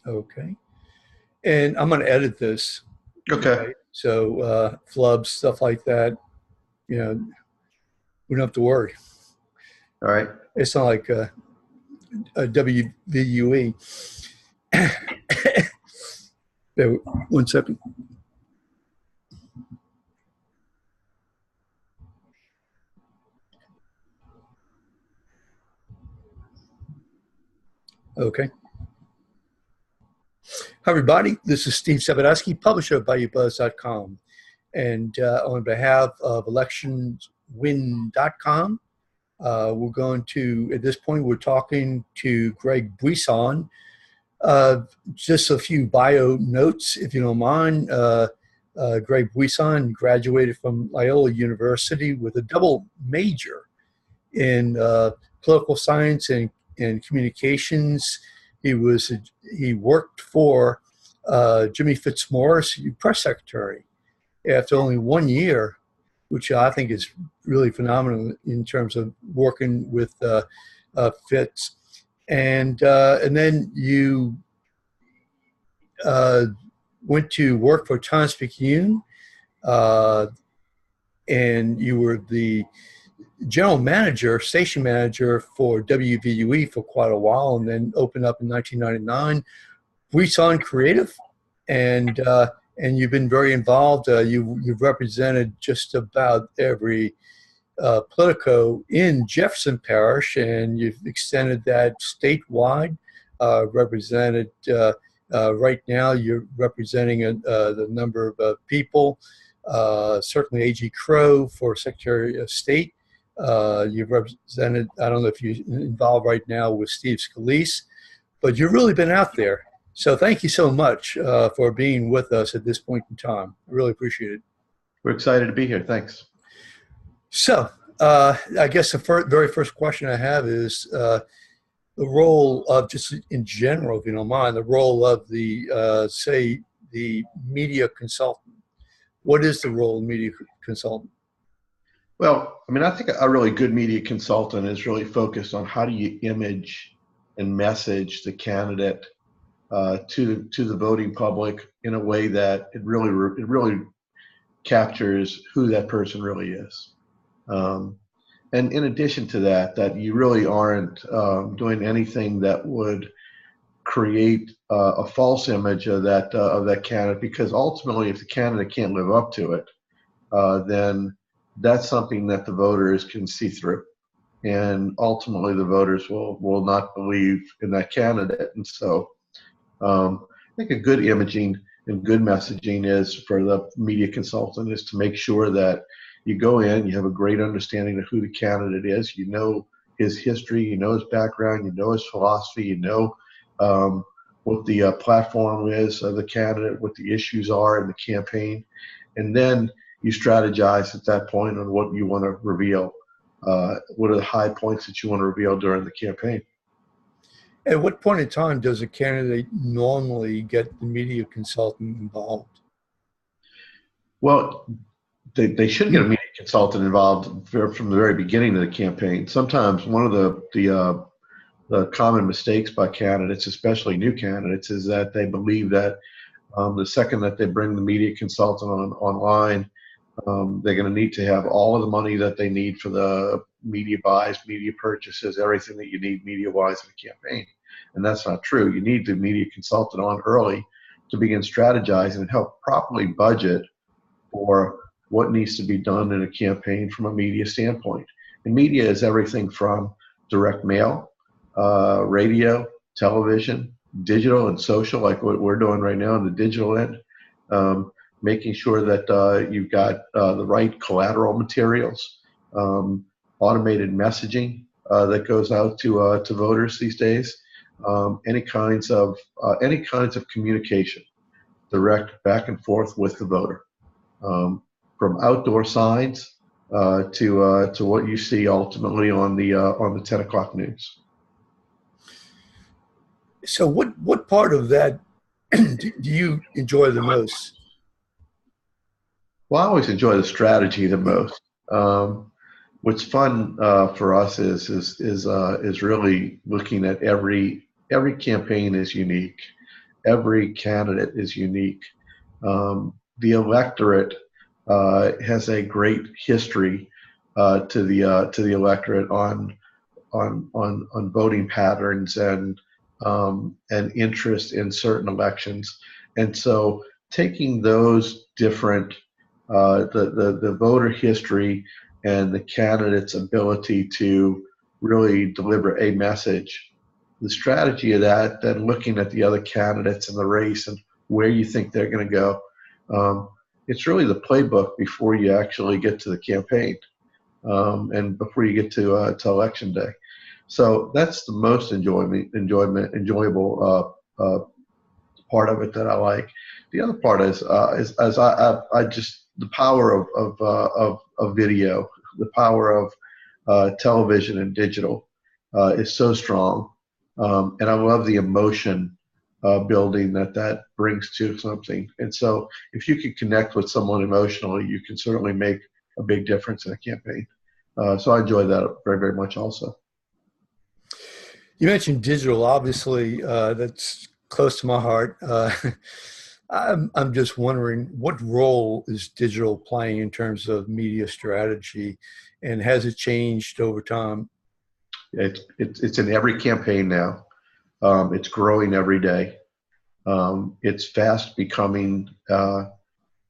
Okay. And I'm going to edit this. Okay. Okay. So flubs, stuff like that, you know, we don't have to worry. All right. It's not like a WVUE. There, 1 second. Okay. Hi, everybody. This is Steve Scalise, publisher of BayouBuzz.com. And on behalf of electionswin.com, we're going to, at this point, we're talking to Greg Buisson. Just a few bio notes, if you don't mind. Greg Buisson graduated from Loyola University with a double major in political science and communications. He worked for Jimmy Fitzmaurice, press secretary, after only 1 year, which I think is really phenomenal in terms of working with Fitz. And then you went to work for Times-Picayune, and you were the general manager, station manager for WVUE for quite a while, and then opened up in 1999. Buisson Creative, and you've been very involved. You've represented just about every Politico in Jefferson Parish, and you've extended that statewide. Represented right now, you're representing the number of people. Certainly, A.G. Crow for Secretary of State. You've represented. I don't know if you're involved right now with Steve Scalise, but you've really been out there. So thank you so much for being with us at this point in time. I really appreciate it. We're excited to be here. Thanks. So I guess the very first question I have is the role of, just in general, if you don't mind, the role of the, say, the media consultant. What is the role of media consultant? Well, I mean, I think a really good media consultant is really focused on how do you image and message the candidate to the voting public in a way that it really captures who that person really is. And in addition to that, that you really aren't doing anything that would create a false image of that candidate, because ultimately, if the candidate can't live up to it, then that's something that the voters can see through, and ultimately the voters will not believe in that candidate. And so I think a good imaging and good messaging is for the media consultant is to make sure that you go in, you have a great understanding of who the candidate is, you know his history, you know his background, you know his philosophy, you know what the platform is of the candidate, what the issues are in the campaign, and then you strategize at that point on what you want to reveal. What are the high points that you want to reveal during the campaign? At what point in time does a candidate normally get the media consultant involved? Well, they should get a media consultant involved from the very beginning of the campaign. Sometimes one of the common mistakes by candidates, especially new candidates, is that they believe that the second that they bring the media consultant online, they're going to need to have all of the money that they need for the media buys, media purchases, everything that you need media-wise in a campaign. And that's not true. You need the media consultant on early to begin strategizing and help properly budget for what needs to be done in a campaign from a media standpoint. And media is everything from direct mail, radio, television, digital and social, like what we're doing right now on the digital end, making sure that you've got the right collateral materials, automated messaging that goes out to voters these days, any kinds of communication, direct back and forth with the voter, from outdoor signs to what you see ultimately on the 10 o'clock news. So what part of that do you enjoy the most? Well, I always enjoy the strategy the most. What's fun for us is really looking at every campaign is unique, every candidate is unique. The electorate has a great history to the electorate on voting patterns and interest in certain elections, and so taking those different the voter history and the candidate's ability to really deliver a message, the strategy of that, then looking at the other candidates in the race and where you think they're going to go. It's really the playbook before you actually get to the campaign and before you get to election day. So that's the most enjoyable part of it that I like. The other part is I just the power of video, the power of television and digital is so strong, and I love the emotion building that brings to something. And so if you can connect with someone emotionally, you can certainly make a big difference in a campaign. So I enjoy that very, very much also. You mentioned digital, obviously, that's close to my heart. I'm just wondering, what role is digital playing in terms of media strategy, and has it changed over time? It's in every campaign now. It's growing every day. It's fast becoming a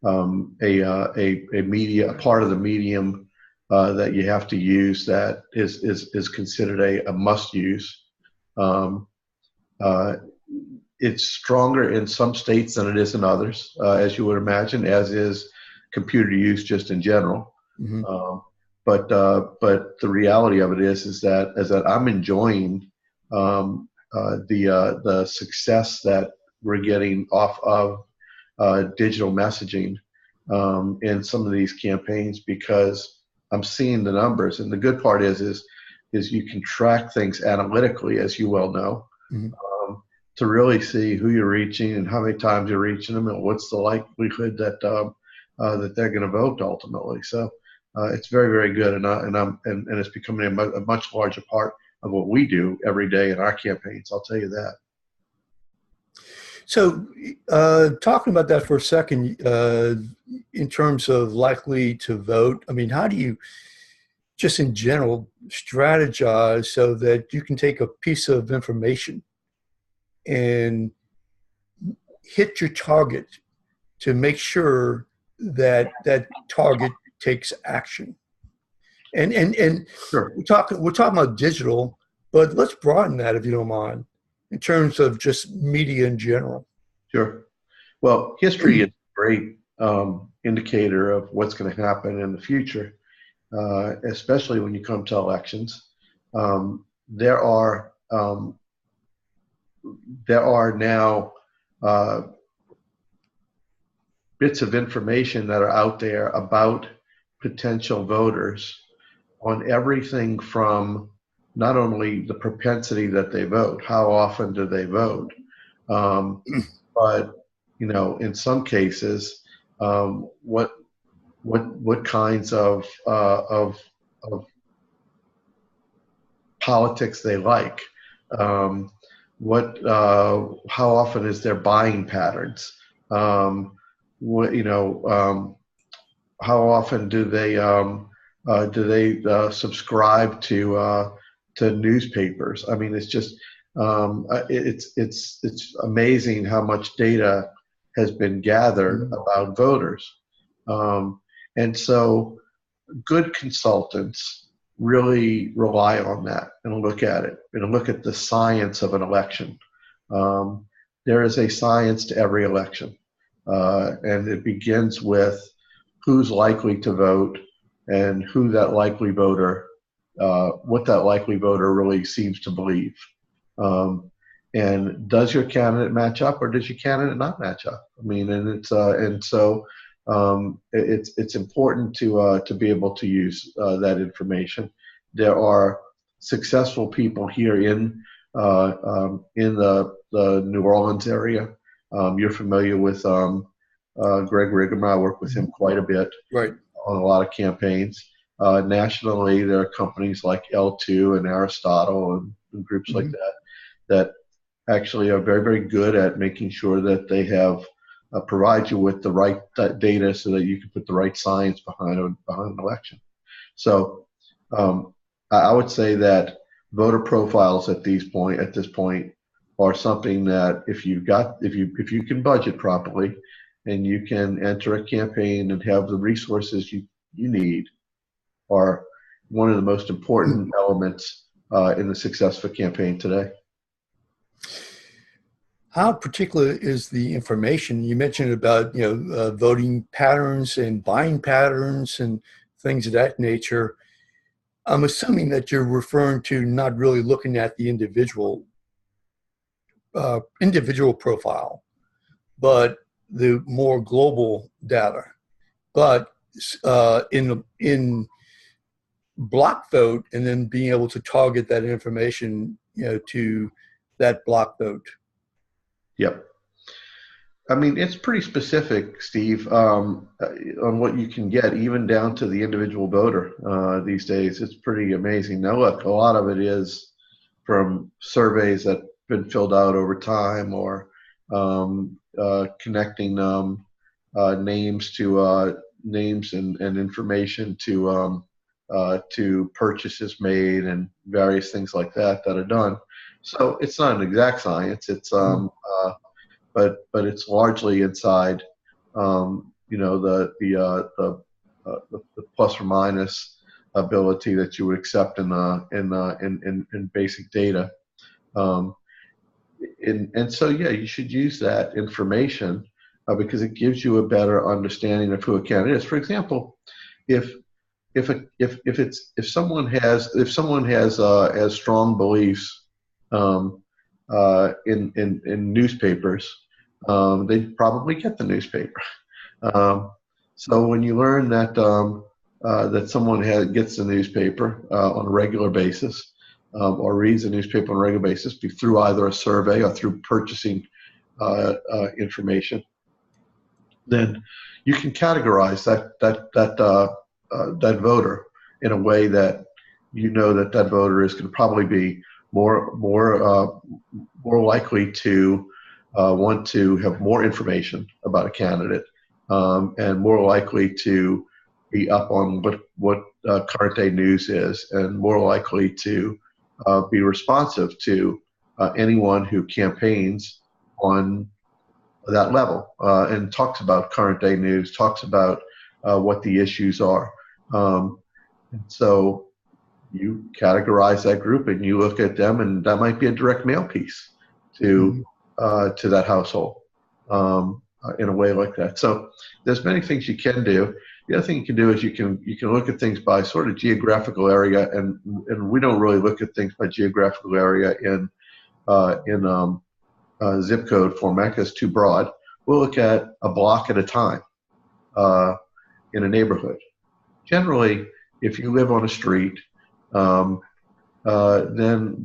part of the medium that you have to use that is considered a must use. It's stronger in some states than it is in others, as you would imagine, as is computer use just in general. Mm-hmm. But the reality of it is that I'm enjoying the success that we're getting off of digital messaging in some of these campaigns, because I'm seeing the numbers. And the good part is you can track things analytically, as you well know, mm-hmm. To really see who you're reaching and how many times you're reaching them and what's the likelihood that that they're going to vote ultimately. So it's very, very good, and it's becoming a much larger part of what we do every day in our campaigns. I'll tell you that. So, talking about that for a second, in terms of likely to vote, I mean, how do you, just in general, strategize so that you can take a piece of information and hit your target to make sure that that target takes action? And Sure. we're talking about digital, but let's broaden that, if you don't mind, in terms of just media in general. Sure. Well, history is a great indicator of what's going to happen in the future, especially when you come to elections. There are now bits of information that are out there about potential voters on everything from not only the propensity that they vote, how often do they vote, but in some cases, what kinds of politics they like, how often is their buying patterns, how often do they subscribe to newspapers. I mean, it's just it's amazing how much data has been gathered about voters, and so good consultants really rely on that and look at it and look at the science of an election. There is a science to every election, and it begins with who's likely to vote and who that likely voter, what that likely voter really seems to believe. And does your candidate match up, or does your candidate not match up? I mean, and so it's important to be able to use that information. There are successful people here in the New Orleans area. You're familiar with Greg Rigemer. I work with him quite a bit, right, on a lot of campaigns. Nationally, there are companies like L2 and Aristotle and groups like that actually are very, very good at making sure that they have provide you with the right data so that you can put the right science behind an election. So I would say that voter profiles at this point are something that if you can budget properly and you can enter a campaign and have the resources you need, are one of the most important elements in the success of a campaign today. How particular is the information you mentioned about, voting patterns and buying patterns and things of that nature? I'm assuming that you're referring to not really looking at the individual profile, but the more global data. But in block vote, and then being able to target that information, to that block vote. Yep. I mean, it's pretty specific, Steve, on what you can get, even down to the individual voter these days. It's pretty amazing. Now, look, a lot of it is from surveys that have been filled out over time, or connecting names to names and information to purchases made and various things like that are done. So it's not an exact science. It's but it's largely inside, the plus or minus ability that you would accept in basic data. And so, yeah, you should use that information because it gives you a better understanding of who a candidate is. For example, if someone has strong beliefs in newspapers, they probably get the newspaper. So when you learn that that someone gets the newspaper on a regular basis, or reads the newspaper on a regular basis through either a survey or through purchasing information, then you can categorize that voter in a way that that voter is going to probably be more likely to want to have more information about a candidate, and more likely to be up on what current day news is, and more likely to be responsive to anyone who campaigns on that level and talks about current day news, talks about what the issues are. And so you categorize that group and you look at them, and that might be a direct mail piece to that household in a way like that. So there's many things you can do. The other thing you can do is you can look at things by sort of geographical area, and we don't really look at things by geographical area in zip code format because it's too broad. We'll look at a block at a time in a neighborhood. Generally, if you live on a street, then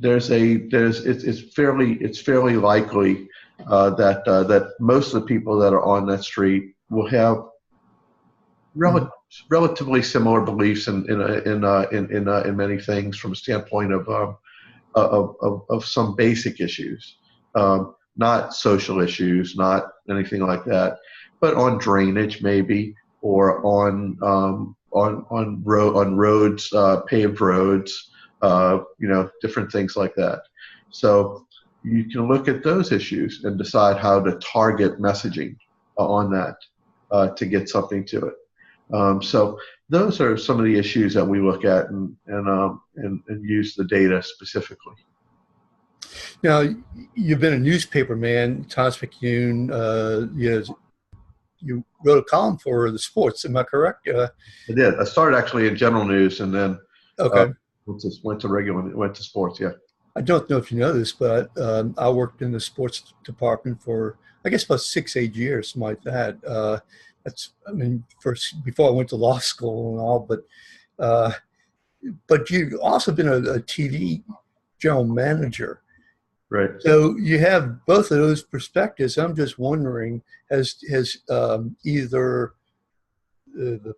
it's fairly likely that most of the people that are on that street will have relatively similar beliefs in many things from a standpoint of some basic issues, not social issues, not anything like that, but on drainage maybe, or on roads, paved roads, different things like that. So you can look at those issues and decide how to target messaging on that to get something to it. So those are some of the issues that we look at and use the data specifically. Now, you've been a newspaper man, Times-Picayune. You wrote a column for the sports. Am I correct? I did. I started actually in general news, and then went to sports. Yeah. I don't know if you know this, but I worked in the sports department for, I guess, about 6-8 years, something like that. Before I went to law school and all, but you've also been a TV general manager. Right. So you have both of those perspectives. I'm just wondering, has either the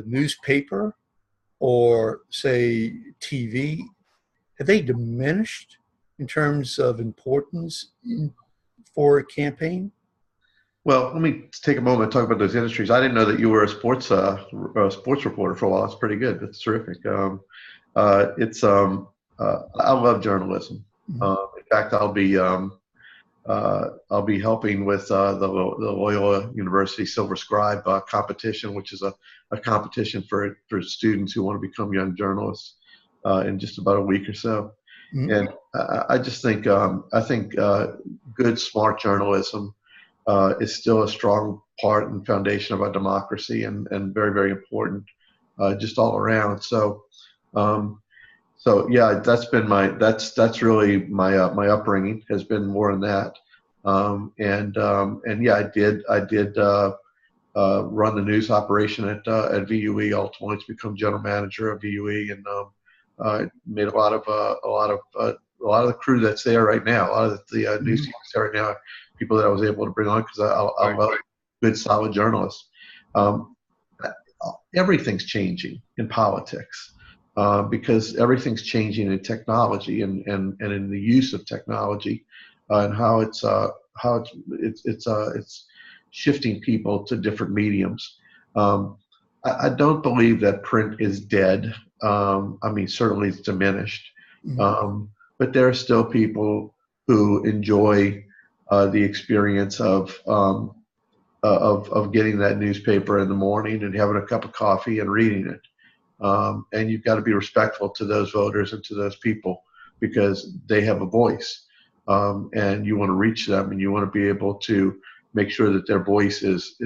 newspaper or, say, TV, have they diminished in terms of importance for a campaign? Well, let me take a moment to talk about those industries. I didn't know that you were a sports reporter for a while. That's pretty good. That's terrific. I love journalism. In fact, I'll be helping with the Loyola University Silver Scribe competition, which is a competition for students who want to become young journalists in just about a week or so. Mm-hmm. And I just think good, smart journalism is still a strong part and foundation of our democracy, and very, very important just all around. So yeah, that's really my upbringing has been more in that. And yeah, I did run the news operation at VUE, ultimately to become general manager of VUE, and made a lot of the crew that's there right now, a lot of the news teams there right now, people that I was able to bring on because I love good, solid journalists. Everything's changing in politics because everything's changing in technology and in the use of technology and how it's shifting people to different mediums. I don't believe that print is dead. I mean, certainly it's diminished, but there are still people who enjoy the experience of getting that newspaper in the morning and having a cup of coffee and reading it. And you've got to be respectful to those voters and to those people because they have a voice, and you want to reach them, and you want to be able to make sure that their voice is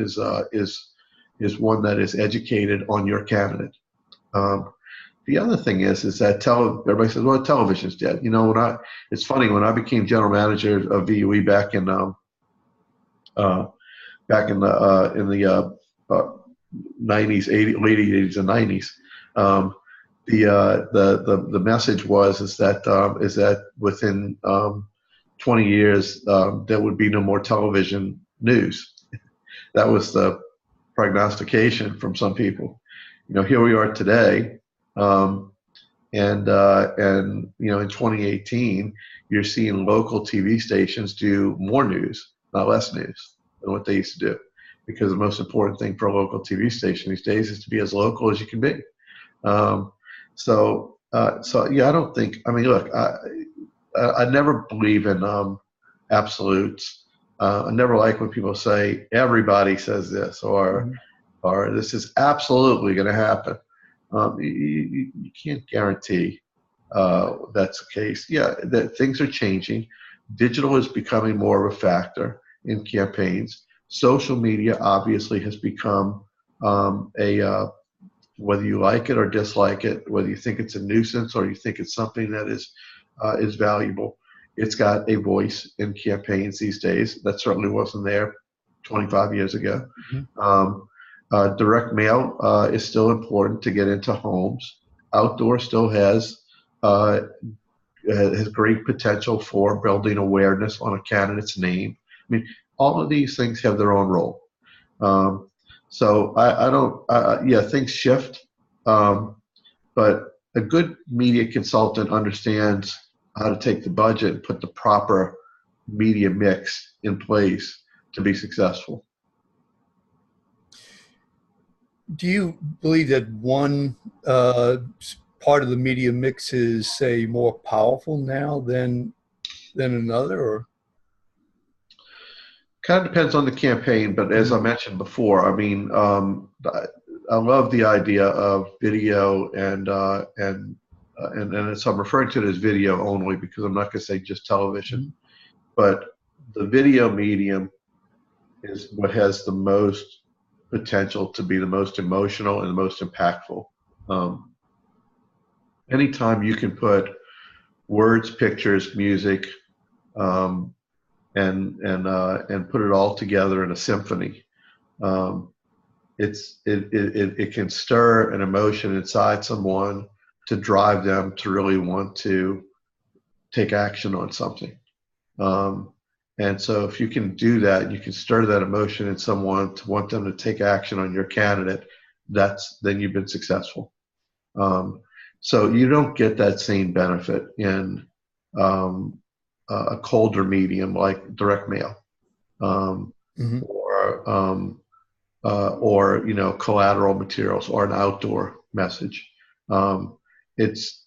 one that is educated on your candidate. The other thing is that everybody says, well, television's dead. You know, it's funny, when I became general manager of VUE back in the 90s, late 80s and 90s, the message was that within 20 years there would be no more television news. That was the prognostication from some people. You know, here we are today, and you know, in 2018, you're seeing local TV stations do more news, not less news, than what they used to do. Because the most important thing for a local TV station these days is to be as local as you can be. So yeah, I don't think. I mean, look, I never believe in absolutes. I never like when people say everybody says this or this is absolutely going to happen. You can't guarantee that's the case. Yeah, that things are changing. Digital is becoming more of a factor in campaigns. Social media obviously has become whether you like it or dislike it, whether you think it's a nuisance or you think it's something that is valuable, it's got a voice in campaigns these days. That certainly wasn't there 25 years ago. Direct mail is still important to get into homes. Outdoor still has great potential for building awareness on a candidate's name. I mean, all of these things have their own role. So yeah, things shift, but a good media consultant understands how to take the budget and put the proper media mix in place to be successful. Do you believe that one part of the media mix is, say, more powerful now than another, or? Kind of depends on the campaign, but as I mentioned before, I mean, I love the idea of video, and so I'm referring to it as video only because I'm not going to say just television, but the video medium is what has the most potential to be the most emotional and the most impactful. Anytime you can put words, pictures, music, and put it all together in a symphony, it can stir an emotion inside someone to drive them to really want to take action on something. And so if you can do that, you can stir that emotion in someone to want them to take action on your candidate, then you've been successful. So you don't get that same benefit in um, a colder medium like direct mail, Hmm. or collateral materials or an outdoor message. Um, there's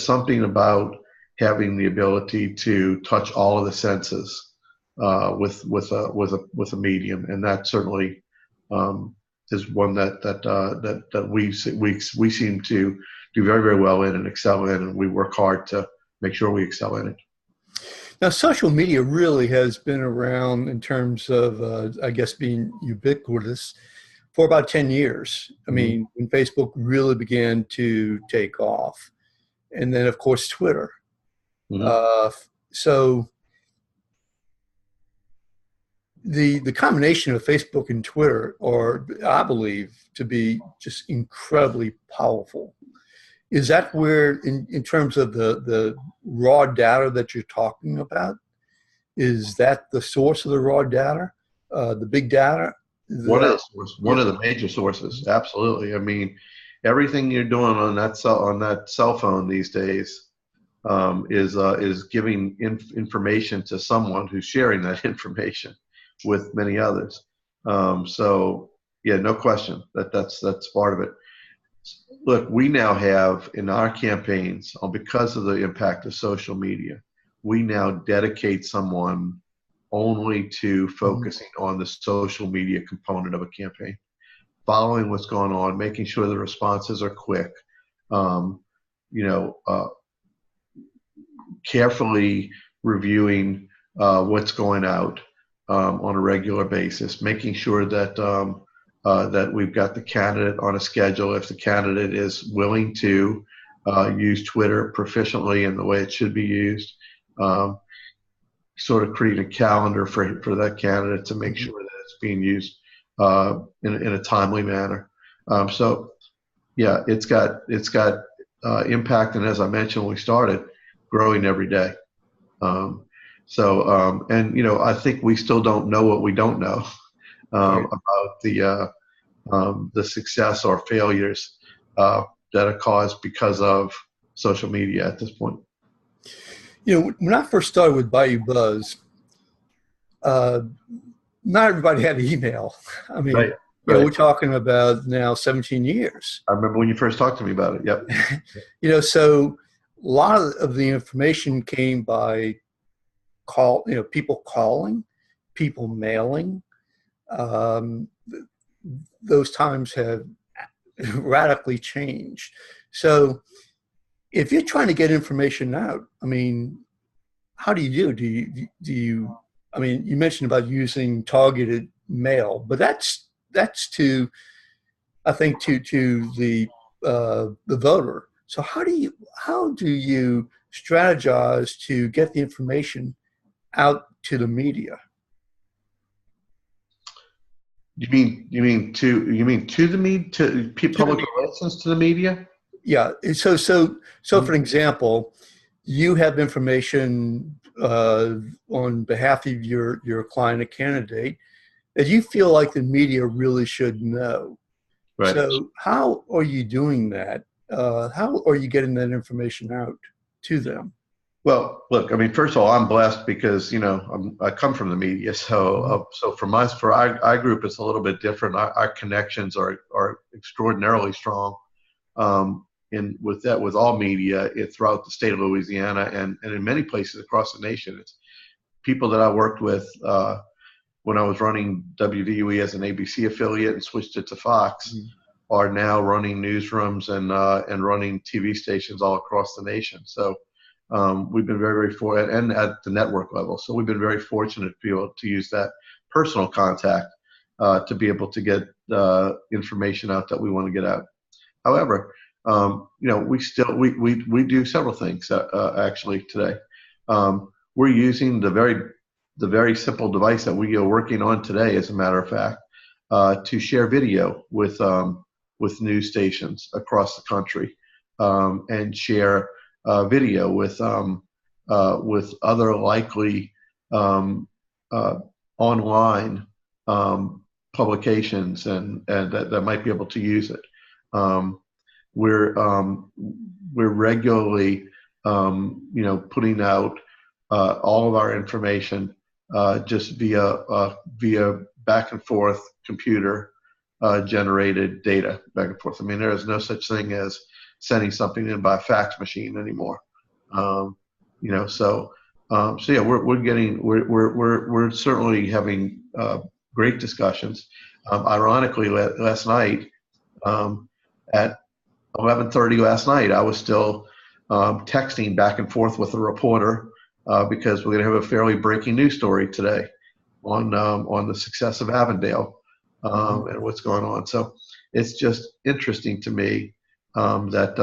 something about having the ability to touch all of the senses with a medium, and that certainly is one that we seem to do very, very well in and excel in, and we work hard to make sure we excel in it. Now, social media really has been around in terms of, I guess, being ubiquitous for about 10 years. I Mhm. mean, when Facebook really began to take off. And then, of course, Twitter. Mhm. So the combination of Facebook and Twitter are, I believe, to be just incredibly powerful. Is that where, in terms of the raw data that you're talking about, is that the source of the raw data, the big data? One of That the source, yeah. one of the major sources, absolutely. I mean, everything you're doing on that cell phone these days is giving information to someone who's sharing that information with many others. So yeah, no question that's part of it. Look, we now have in our campaigns, because of the impact of social media, we now dedicate someone only to Mhm. focusing on the social media component of a campaign, following what's going on, making sure the responses are quick, um, you know, carefully reviewing what's going out on a regular basis, making sure that we've got the candidate on a schedule. If the candidate is willing to use Twitter proficiently in the way it should be used, um, sort of create a calendar for that candidate to make Mhm. sure that it's being used in a timely manner. So yeah, it's got impact, and as I mentioned when we started, growing every day. Um, and I think we still don't know what we don't know Right. about the success or failures that are caused because of social media at this point. When I first started with Bayou Buzz, uh, not everybody had email. I Right, mean, right. we're talking about now 17 years. I remember when you first talked to me about it. Yep. So a lot of the information came by people calling, people mailing. Um, those times have radically changed. So if you're trying to get information out, I mean, how do you do? Do you? I mean, you mentioned about using targeted mail, but that's to, I think, to the voter. So how do you strategize to get the information out to the media? You mean to the media, to To the public media. relations, to the media? Yeah. So for Mhm. example, you have information on behalf of your client or candidate that you feel like the media really should know. Right. So how are you doing that? How are you getting that information out to them? Well, look, I mean, first of all, I'm blessed because I come from the media, so Mhm. for our group, it's a little bit different. Our connections are extraordinarily strong. In with all media throughout the state of Louisiana and in many places across the nation. It's people that I worked with when I was running WVUE as an ABC affiliate and switched it to Fox Mhm. are now running newsrooms and running TV stations all across the nation. So we've been very, very fortunate, and at the network level. So we've been very fortunate to be able to use that personal contact to be able to get information out that we want to get out. However, we do several things actually today. We're using the very simple device that we are working on today, as a matter of fact, to share video with news stations across the country, and share video with other likely um, uh, online publications and that might be able to use it. Um, we're regularly putting out all of our information just via back and forth computer generated data back and forth. I mean, there is no such thing as sending something in by fax machine anymore. So yeah, we're certainly having great discussions. Ironically, last night at 11:30 last night, I was still texting back and forth with a reporter because we're going to have a fairly breaking news story today on the success of Avondale and what's going on. So it's just interesting to me that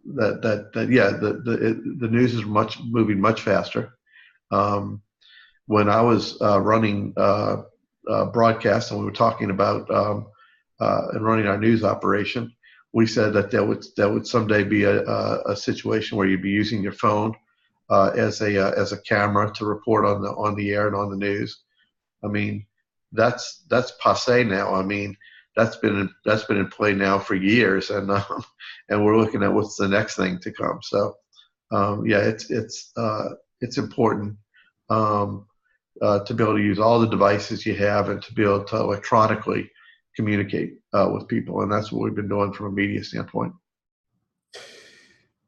the news is moving much faster. When I was running broadcast and we were talking about and running our news operation, we said that there would someday be a situation where you'd be using your phone as a camera to report on the air and on the news. I mean, that's passé now. I mean, that's been in play now for years, and we're looking at what's the next thing to come. So it's important to be able to use all the devices you have and to be able to electronically communicate with people, and that's what we've been doing from a media standpoint.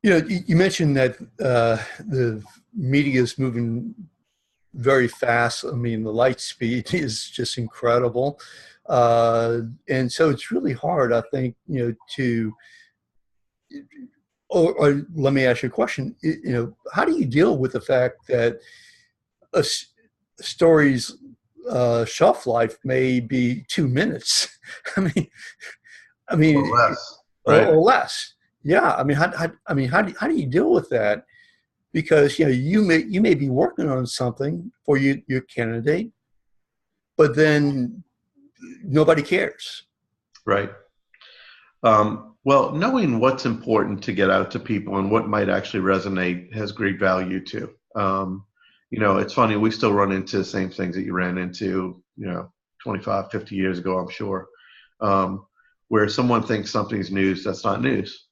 You mentioned that the media is moving very fast. I mean, the light speed is just incredible, and so it's really hard, I think, or let me ask you a question. How do you deal with the fact that a story's shelf life may be 2 minutes? I mean, or less, right? Or less. Yeah. I mean, how do you deal with that? Because you may be working on something for your candidate, but then nobody cares. Right. Well, knowing what's important to get out to people and what might actually resonate has great value too. It's funny, we still run into the same things that you ran into, 25, 50 years ago, I'm sure, where someone thinks something's news that's not news.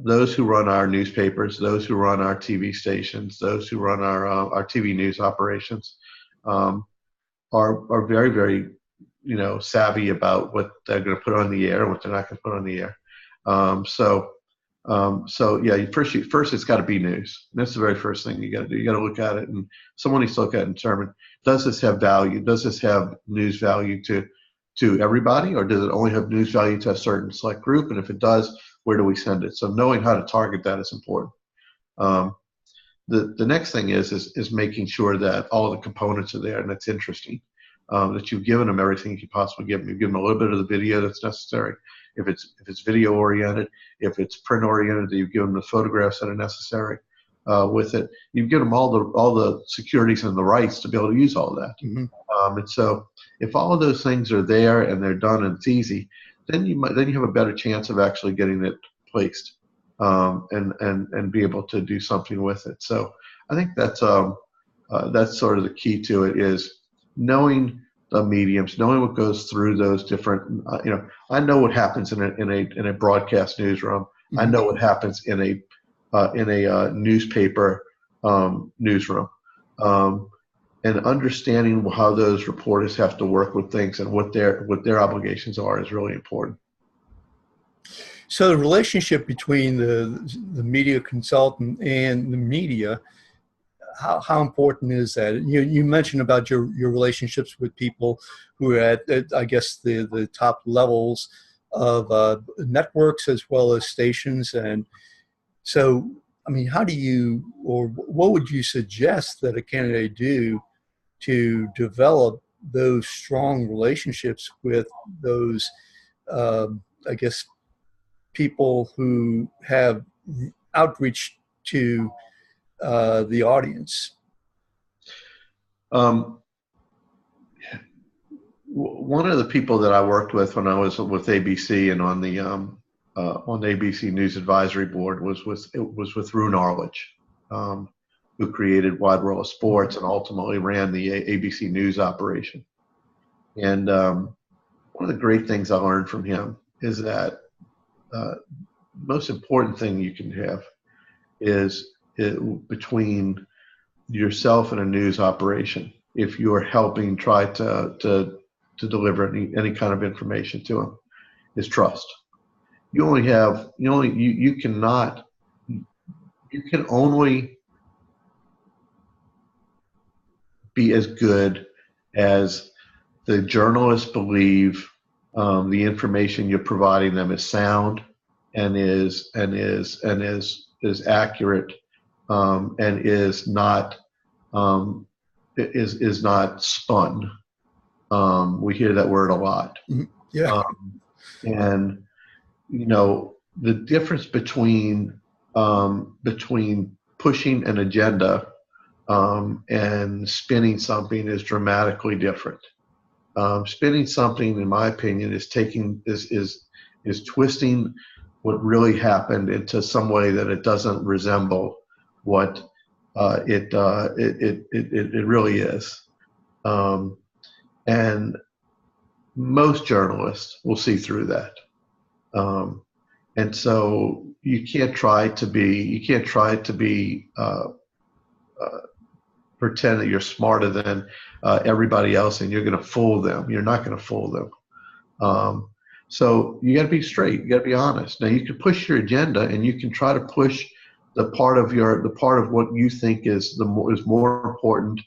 Those who run our newspapers, those who run our TV stations, those who run our TV news operations, are very, very, savvy about what they're going to put on the air and what they're not going to put on the air. First it's got to be news. That's the very first thing you got to do. You got to look at it, and someone needs to look at it and determine, does this have value? Does this have news value to everybody, or does it only have news value to a certain select group? And if it does, where do we send it? So knowing how to target that is important. The next thing is making sure that all the components are there and it's interesting. That you've given them everything you could possibly give them. You've given them a little bit of the video that's necessary. If it's video oriented, if it's print oriented, that you've given them the photographs that are necessary with it. You've given them all the securities and the rights to be able to use all of that. Mm-hmm. And so if all of those things are there and they're done and it's easy, then you have a better chance of actually getting it placed and be able to do something with it. So I think that's sort of the key to it, is knowing the mediums, knowing what goes through those different. I know what happens in a broadcast newsroom. Mm-hmm. I know what happens in a newspaper newsroom, and understanding how those reporters have to work with things and what their obligations are is really important. So the relationship between the media consultant and the media, how important is that? You mentioned about your relationships with people who are at I guess the top levels of networks as well as stations, and so I mean, how do you, or what would you suggest that a candidate do to develop those strong relationships with those I guess people who have outreach to the audience? One of the people that I worked with when I was with ABC and on the ABC News Advisory Board was with Rune Arledge, who created Wide World of Sports and ultimately ran the ABC News operation. And one of the great things I learned from him is that most important thing you can have is between yourself and a news operation. If you are helping try to deliver any kind of information to them, is trust. You can only be as good as the journalists believe the information you're providing them is sound and is accurate, and is not spun. We hear that word a lot. Yeah. And the difference between pushing an agenda and spinning something is dramatically different. Spinning something, in my opinion, is twisting what really happened into some way that it doesn't resemble what it really is. And most journalists will see through that. And so you can't try to pretend that you're smarter than everybody else and you're going to fool them. You're not going to fool them. So you got to be straight. You got to be honest. Now you can push your agenda, and you can try to push the part of what you think is more important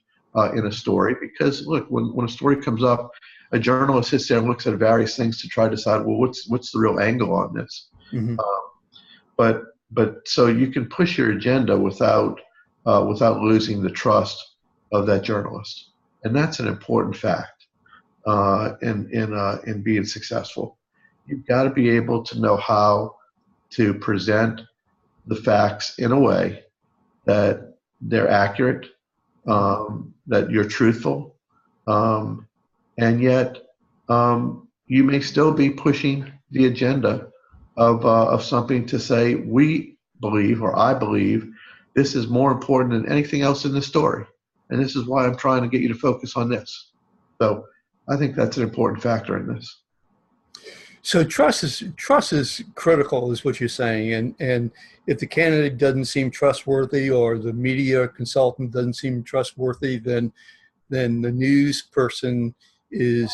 in a story. Because look, when a story comes up, a journalist sits there and looks at various things to try to decide, well, what's the real angle on this? Mm-hmm. But so you can push your agenda without losing the trust of that journalist, and that's an important fact in being successful. You've got to be able to know how to present the facts in a way that they're accurate, that you're truthful, and yet you may still be pushing the agenda of something to say, we believe, or I believe, this is more important than anything else in the story, and this is why I'm trying to get you to focus on this. So I think that's an important factor in this. So trust is critical, is what you're saying. And if the candidate doesn't seem trustworthy, or the media consultant doesn't seem trustworthy, then the news person is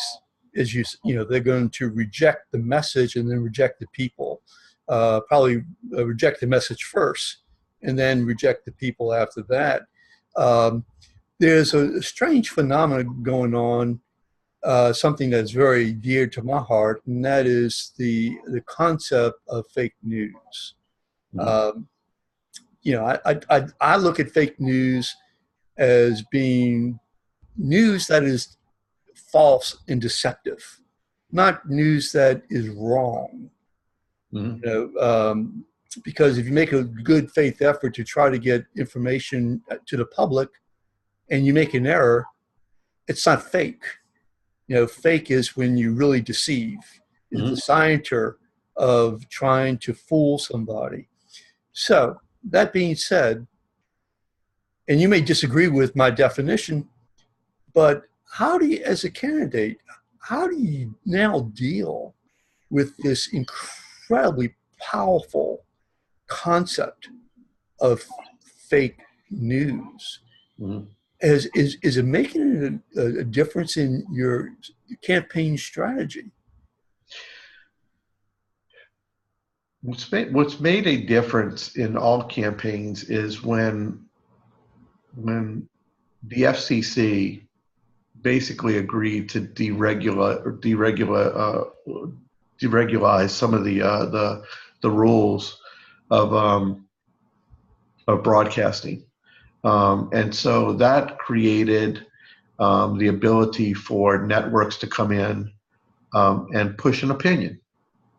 they're going to reject the message and then reject the people. Probably reject the message first and then reject the people after that. There's a strange phenomenon going on. Something that's very dear to my heart, and that is the concept of fake news. Mm-hmm. I look at fake news as being news that is false and deceptive, not news that is wrong. Mm-hmm. Because if you make a good faith effort to try to get information to the public, and you make an error, it's not fake. Fake is when you really deceive. It's mm-hmm. the scienter of trying to fool somebody. So that being said, and you may disagree with my definition, but how do you, as a candidate, how do you now deal with this incredibly powerful concept of fake news? Mm-hmm. Is it making a difference in your campaign strategy? What's made a difference in all campaigns is when the FCC basically agreed to deregularize some of the rules of broadcasting. And so that created the ability for networks to come in and push an opinion.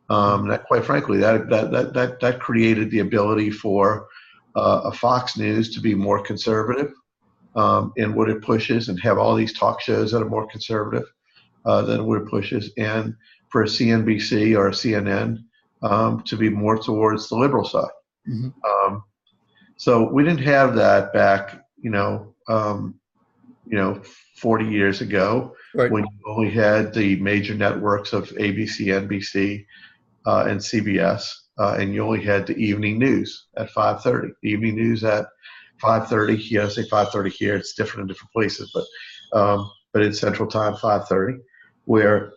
That, quite frankly, that created the ability for a Fox News to be more conservative in what it pushes, and have all these talk shows that are more conservative than what it pushes, and for a CNBC or a CNN to be more towards the liberal side. Mm-hmm. So we didn't have that back, 40 years ago, Right. when you only had the major networks of ABC, NBC, and CBS, and you only had the evening news at 5:30. The evening news at 5:30. I say 5:30 here. It's different in different places, but it's Central Time, 5:30, where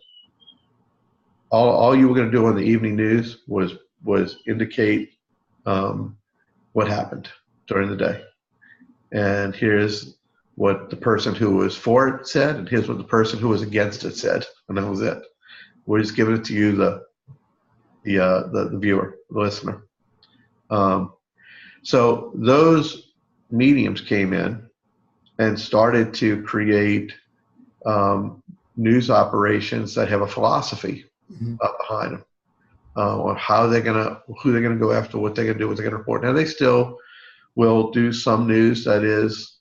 all you were going to do on the evening news was indicate what happened during the day. And here's what the person who was for it said, and here's what the person who was against it said, and that was it. We're just giving it to you, the viewer, the listener. So those mediums came in and started to create news operations that have a philosophy behind them, on who they're gonna go after, what they're gonna do, what they're gonna report. Now they still will do some news that is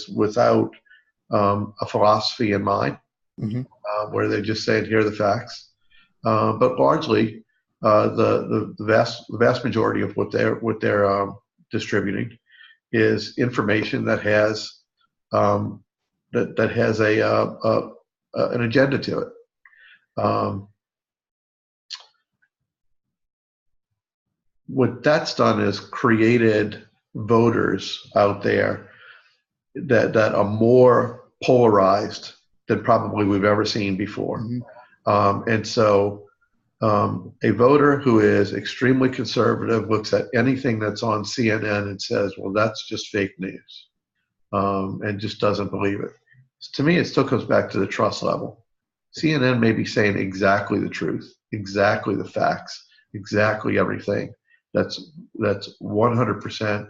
without a philosophy in mind, where they're just saying, here are the facts. But largely, the vast majority of what they're distributing is information that has that has an agenda to it. What that's done is created voters out there that are more polarized than probably we've ever seen before. And so a voter who is extremely conservative looks at anything that's on CNN and says, well, that's just fake news, and just doesn't believe it. To me, it still comes back to the trust level. CNN may be saying exactly the truth, exactly the facts, exactly everything. That's 100%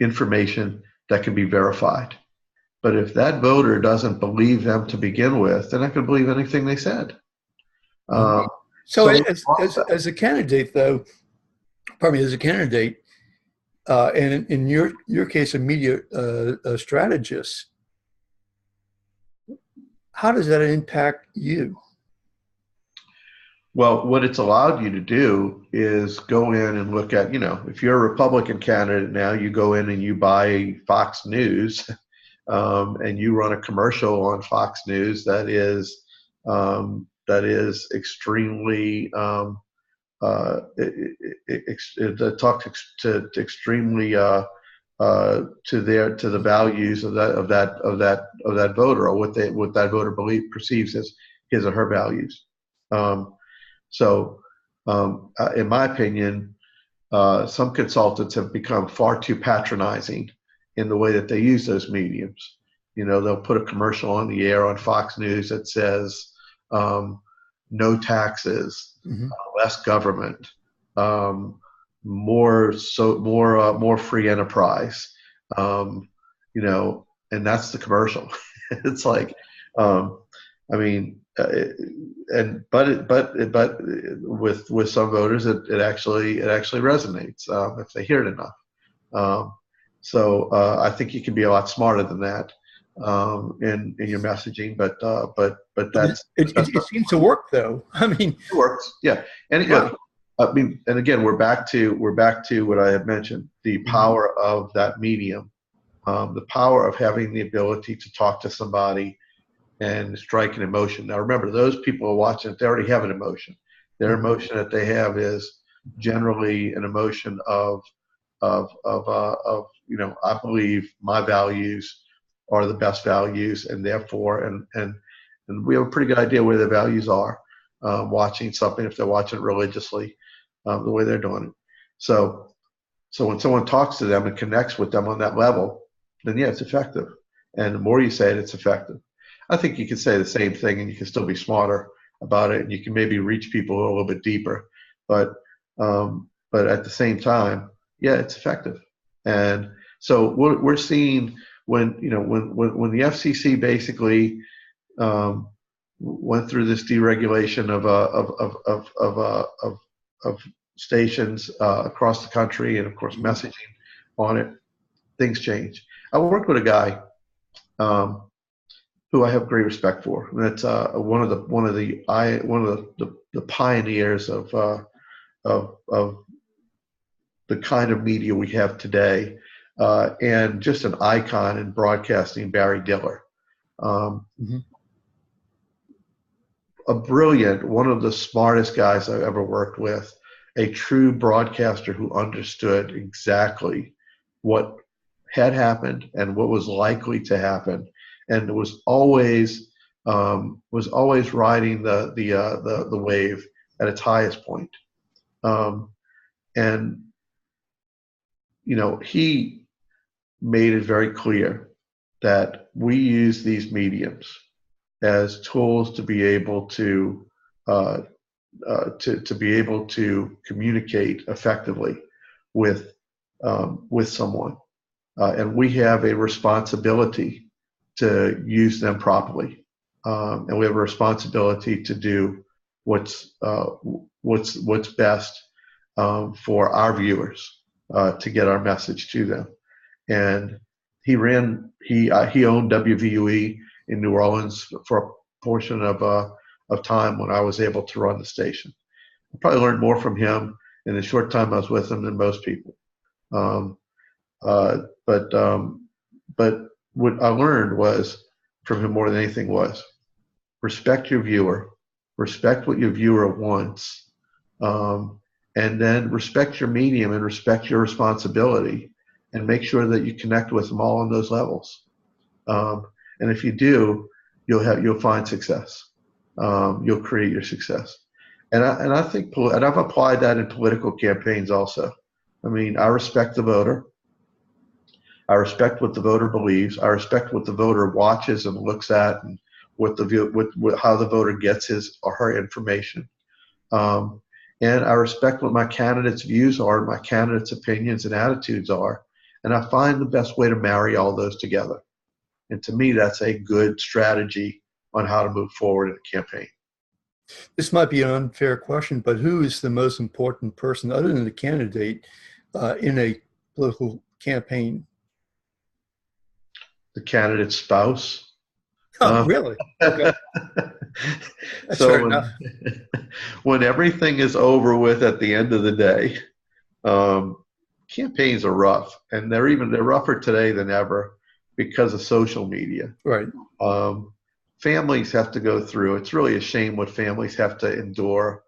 information that can be verified. But if that voter doesn't believe them to begin with, they're not going to believe anything they said. So as a candidate, though, as a candidate, and in your case, a media strategist, how does that impact you? Well, what it's allowed you to do is go in and look at, if you're a Republican candidate now, you go in and you buy Fox News, and you run a commercial on Fox News that is extremely it talks to extremely to the values of that voter, or what that voter perceives as his or her values. So in my opinion, some consultants have become far too patronizing in the way that they use those mediums. They'll put a commercial on the air on Fox News that says, no taxes, less government, more free enterprise, and that's the commercial. It's like, but with some voters, it actually resonates if they hear it enough. So I think you can be a lot smarter than that in your messaging, but it seems to work, though. It works, yeah. And look, and again, we're back to what I had mentioned: the power of that medium, the power of having the ability to talk to somebody and strike an emotion. Now, remember, those people who are watching it, they already have an emotion. Their emotion that they have is generally an emotion of I believe my values are the best values, and therefore, and we have a pretty good idea where their values are, watching something, if they're watching it religiously, the way they're doing it. So when someone talks to them and connects with them on that level, then yeah, it's effective. And the more you say it, it's effective. I think you can say the same thing and you can still be smarter about it, and you can maybe reach people a little bit deeper. But at the same time, yeah, it's effective. And so what we're seeing when the FCC basically went through this deregulation of stations across the country, and of course messaging on it, things change. I worked with a guy who I have great respect for. And that's one of the pioneers of the kind of media we have today, and just an icon in broadcasting, Barry Diller. A brilliant, one of the smartest guys I've ever worked with, a true broadcaster who understood exactly what had happened and what was likely to happen, and was always riding the wave at its highest point. And he made it very clear that we use these mediums as tools to be able to be able to communicate effectively with someone, and we have a responsibility to use them properly, and we have a responsibility to do what's best for our viewers, to get our message to them. And he owned WVUE in New Orleans for a portion of time when I was able to run the station. I probably learned more from him in the short time I was with him than most people. But what I learned from him more than anything was respect your viewer, respect what your viewer wants, and then respect your medium and respect your responsibility, and make sure that you connect with them all on those levels. And if you do, you'll find success. You'll create your success. And I think, and I've applied that in political campaigns also. I mean, I respect the voter. I respect what the voter believes. I respect what the voter watches and looks at, and how the voter gets his or her information. And I respect what my candidates' views are, my candidates' opinions and attitudes are, and I find the best way to marry all those together. And to me, that's a good strategy on how to move forward in a campaign. This might be an unfair question, but who is the most important person, other than the candidate, in a political campaign? The candidate's spouse. Oh, really? Okay. That's fair enough. When everything is over with at the end of the day, campaigns are rough, and they're rougher today than ever because of social media. Right. Families have to go through. It's really a shame what families have to endure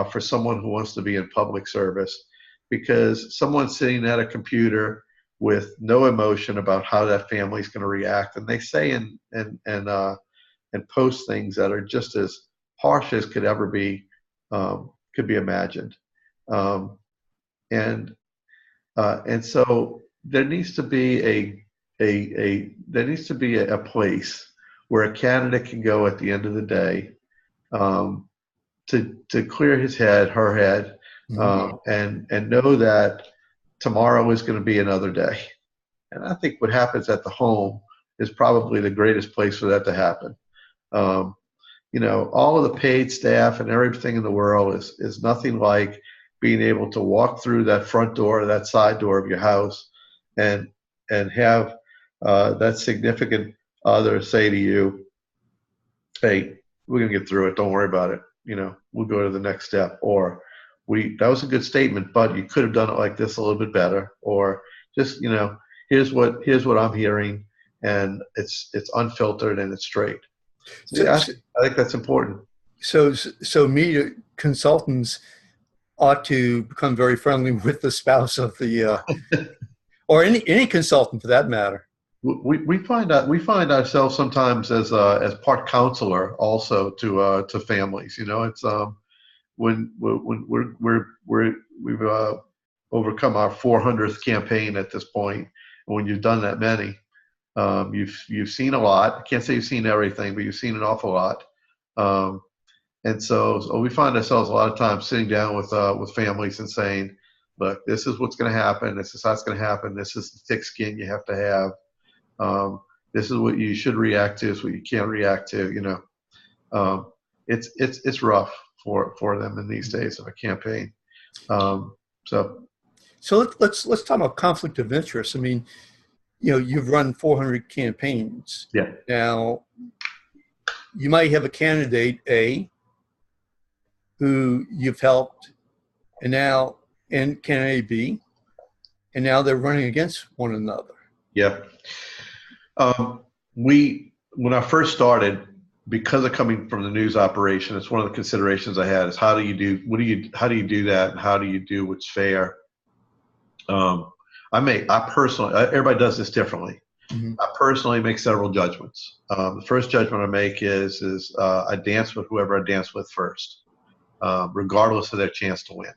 for someone who wants to be in public service, because someone's sitting at a computer with no emotion about how that family's going to react, and they say and post things that are just as harsh as could ever be imagined. And so there needs to be a place where a candidate can go at the end of the day to clear his head, her head, and know that tomorrow is going to be another day. And I think what happens at the home is probably the greatest place for that to happen. All of the paid staff and everything in the world is nothing like being able to walk through that front door, that side door of your house, and have that significant other say to you, "Hey, we're gonna get through it. Don't worry about it. We'll go to the next step." Or, that was a good statement, but you could have done it like this a little bit better. Or just, here's what I'm hearing, and it's unfiltered and it's straight. So, I think that's important. So media consultants ought to become very friendly with the spouse of the, or any consultant for that matter. We find ourselves sometimes as part counselor also to families. It's when we've overcome our 400th campaign at this point, and when you've done that many, you've seen a lot. I can't say you've seen everything, but you've seen an awful lot. And so we find ourselves a lot of times sitting down with families and saying, "Look, this is what's going to happen. This is how it's going to happen. This is the thick skin you have to have. This is what you should react to. This is what you can't react to." It's rough for them in these days of a campaign. So let's talk about conflict of interest. I mean, you've run 400 campaigns. Yeah. Now, you might have a candidate A who you've helped, and candidate B and now they're running against one another. Yeah. When I first started, because of coming from the news operation, it's one of the considerations I had is how do you do that, and how do you do what's fair? I personally, everybody does this differently. Mm-hmm. I personally make several judgments. The first judgment I make is I dance with whoever I dance with first, regardless of their chance to win.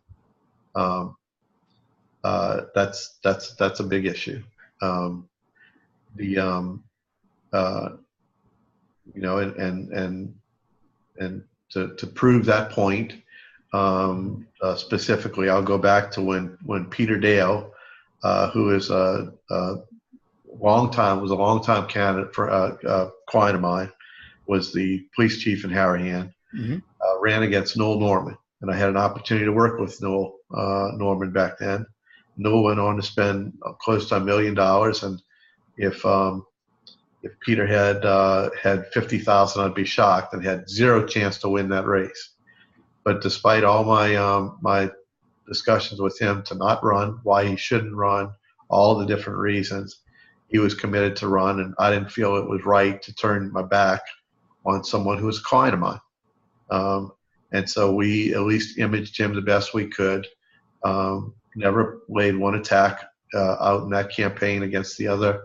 That's a big issue. And to prove that point, specifically, I'll go back to when Peter Dale, who is was a long time candidate for a client of mine, was the police chief in Harahan, mm-hmm. Ran against Noel Norman, and I had an opportunity to work with Noel Norman back then. Noel went on to spend close to $1 million, and if Peter had 50,000, I'd be shocked, and had zero chance to win that race. But despite all my discussions with him to not run, why he shouldn't run, all the different reasons, he was committed to run, and I didn't feel it was right to turn my back on someone who was a client of mine. And so we at least imaged him the best we could. Never laid one attack out in that campaign against the other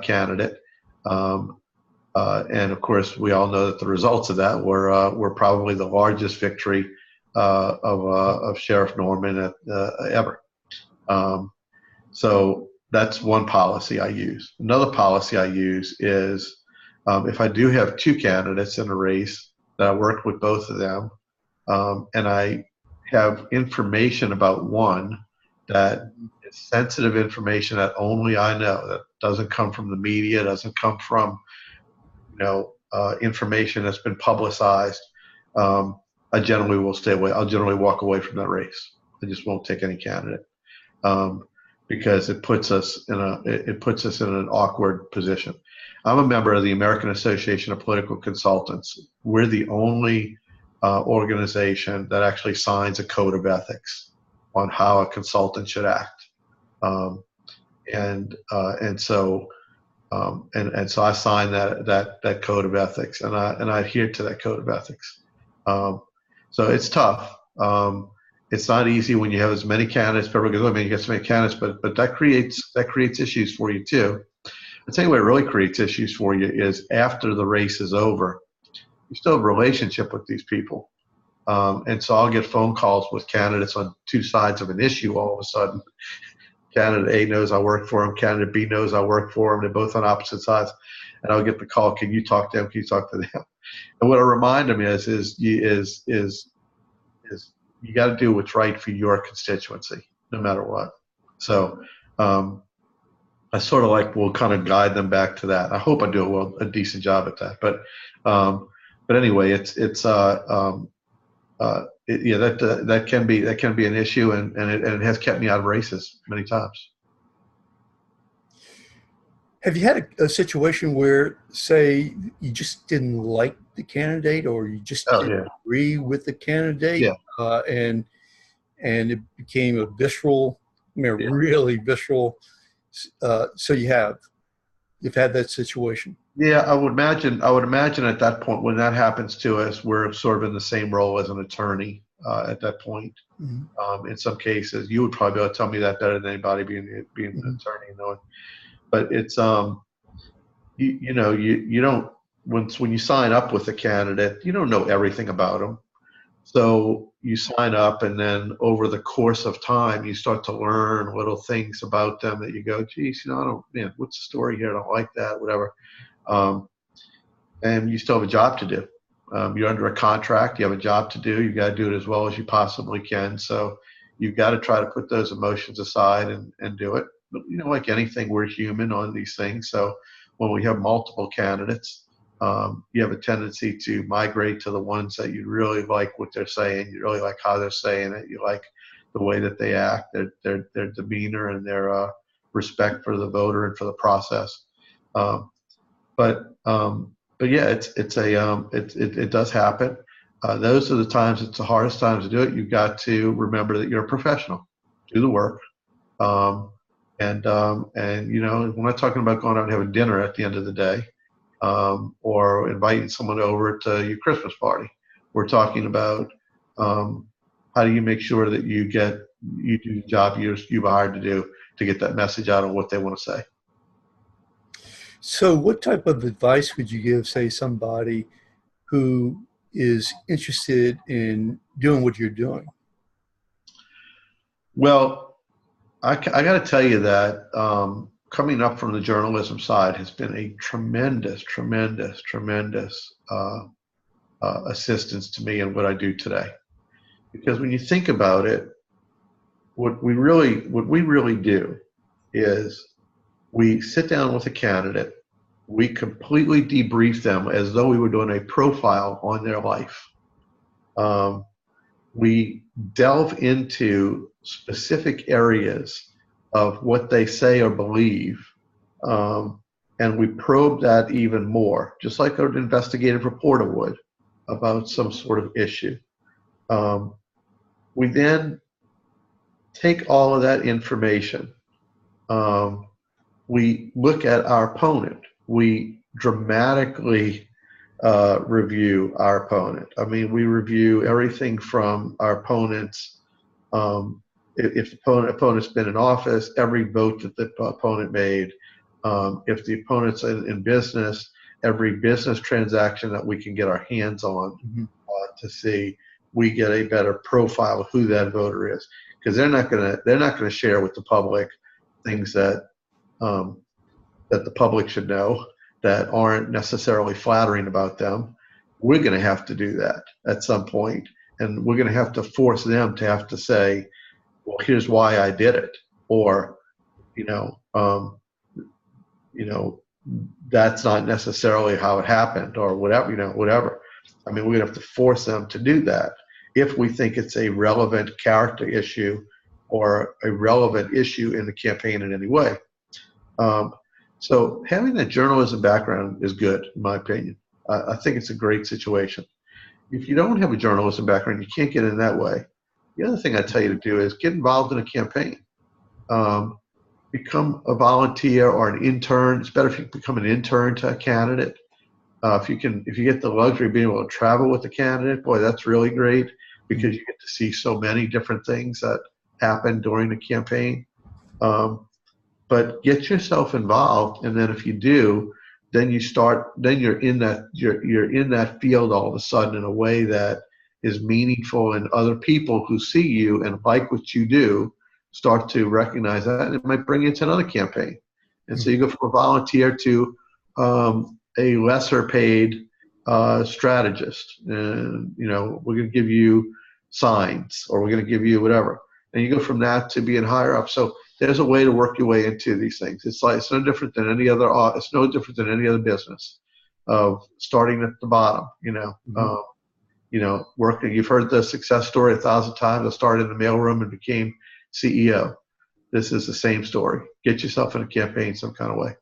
candidate. And of course, we all know that the results of that were probably the largest victory of Sheriff Norman ever. So that's one policy I use. Another policy I use is if I do have two candidates in a race, that I work with both of them, and I have information about one that is sensitive information that only I know, that doesn't come from the media, doesn't come from information that's been publicized, I generally will stay away. I'll generally walk away from that race. I just won't take any candidate because it puts us in an awkward position. I'm a member of the American Association of Political Consultants. We're the only organization that actually signs a code of ethics on how a consultant should act, and so I sign that code of ethics, and I adhere to that code of ethics. So it's tough. It's not easy when you have as many candidates. People go, "Oh man, you got so many candidates," but that creates issues for you too. I'll tell you what really creates issues for you is after the race is over, you still have a relationship with these people. And so I'll get phone calls with candidates on two sides of an issue all of a sudden. Candidate A knows I work for him. Candidate B knows I work for him. They're both on opposite sides. And I'll get the call, "Can you talk to them? Can you talk to them?" And what I remind them is you got to do what's right for your constituency, no matter what. So I sort of will kind of guide them back to that. I hope I do a decent job at that. But anyway, that can be an issue, and it has kept me out of races many times. Have you had a situation where, say, you just didn't like the candidate, or you just didn't agree with the candidate, and it became a visceral, really visceral? So you've had that situation. Yeah, I would imagine at that point when that happens to us, we're sort of in the same role as an attorney at that point. Mm-hmm. In some cases, you would probably be able to tell me that better than anybody being mm-hmm. an attorney, But it's you don't when you sign up with a candidate, you don't know everything about them. So you sign up, and then over the course of time, you start to learn little things about them that you go, "Geez, what's the story here? I don't like that, whatever." And you still have a job to do. You're under a contract. You have a job to do. You got to do it as well as you possibly can. So you've got to try to put those emotions aside and do it. But like anything, we're human on these things. So when we have multiple candidates, you have a tendency to migrate to the ones that you really like what they're saying. You really like how they're saying it. You like the way that they act, their demeanor, and their respect for the voter and for the process. But yeah, it does happen. Those are the times it's the hardest times to do it. You've got to remember that you're a professional. Do the work. And we're not talking about going out and having dinner at the end of the day, or inviting someone over to your Christmas party. We're talking about how do you make sure that you do the job you've hired to do to get that message out on what they want to say. So what type of advice would you give, say, somebody who is interested in doing what you're doing? Well, I got to tell you that coming up from the journalism side has been a tremendous assistance to me in what I do today. Because when you think about it, what we really do is we sit down with a candidate, we completely debrief them as though we were doing a profile on their life. We delve into specific areas of what they say or believe, and we probe that even more, just like an investigative reporter would about some sort of issue. We then take all of that information. We look at our opponent. We dramatically review our opponent. I mean, we review everything from our opponent's, if the opponent's been in office, every vote that the opponent made. If the opponent's in business, every business transaction that we can get our hands on, to see, we get a better profile of who that voter is, because they're not gonna share with the public things that that the public should know that aren't necessarily flattering about them. We're going to have to do that at some point, and we're going to have to force them to have to say, well, here's why I did it, or that's not necessarily how it happened, or whatever. I mean, we're going to have to force them to do that if we think it's a relevant character issue or a relevant issue in the campaign in any way. So having that journalism background is good, in my opinion. I think it's a great situation. If you don't have a journalism background, you can't get in that way. The other thing I tell you to do is get involved in a campaign. Become a volunteer or an intern. It's better if you become an intern to a candidate. If you get the luxury of being able to travel with the candidate, boy, that's really great, because you get to see so many different things that happen during the campaign. But get yourself involved, and then if you do, then you're in that field all of a sudden in a way that is meaningful, and other people who see you and like what you do start to recognize that, and it might bring you to another campaign. And so you go from a volunteer to a lesser paid strategist, and we're going to give you signs, or we're going to give you whatever, and you go from that to being higher up. So there's a way to work your way into these things. It's no different than any other business of starting at the bottom. Working. You've heard the success story 1,000 times. I started in the mailroom and became CEO. This is the same story. Get yourself in a campaign some kind of way.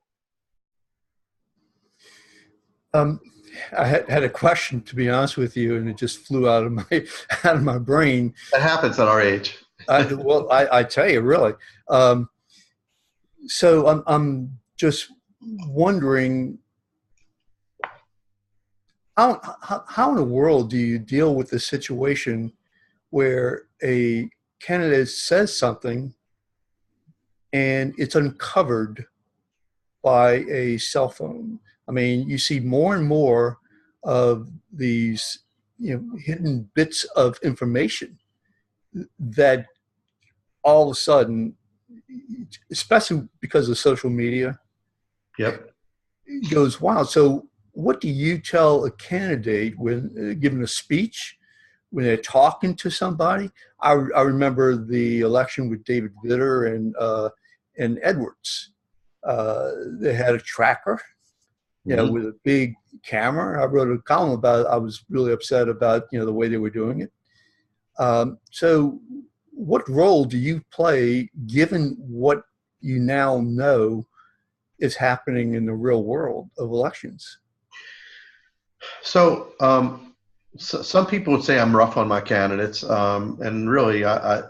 I had a question, to be honest with you, and it just flew out of my brain. That happens at our age. I tell you, really. So I'm just wondering, how in the world do you deal with the situation where a candidate says something and it's uncovered by a cell phone? I mean, you see more and more of these, hidden bits of information that all of a sudden, especially because of social media, goes wild. So what do you tell a candidate when giving a speech, when they're talking to somebody? I remember the election with David Vitter and Edwards. They had a tracker, with a big camera. I wrote a column about it. I was really upset about, the way they were doing it. So what role do you play, given what you now know is happening in the real world of elections? So some people would say I'm rough on my candidates, and really, I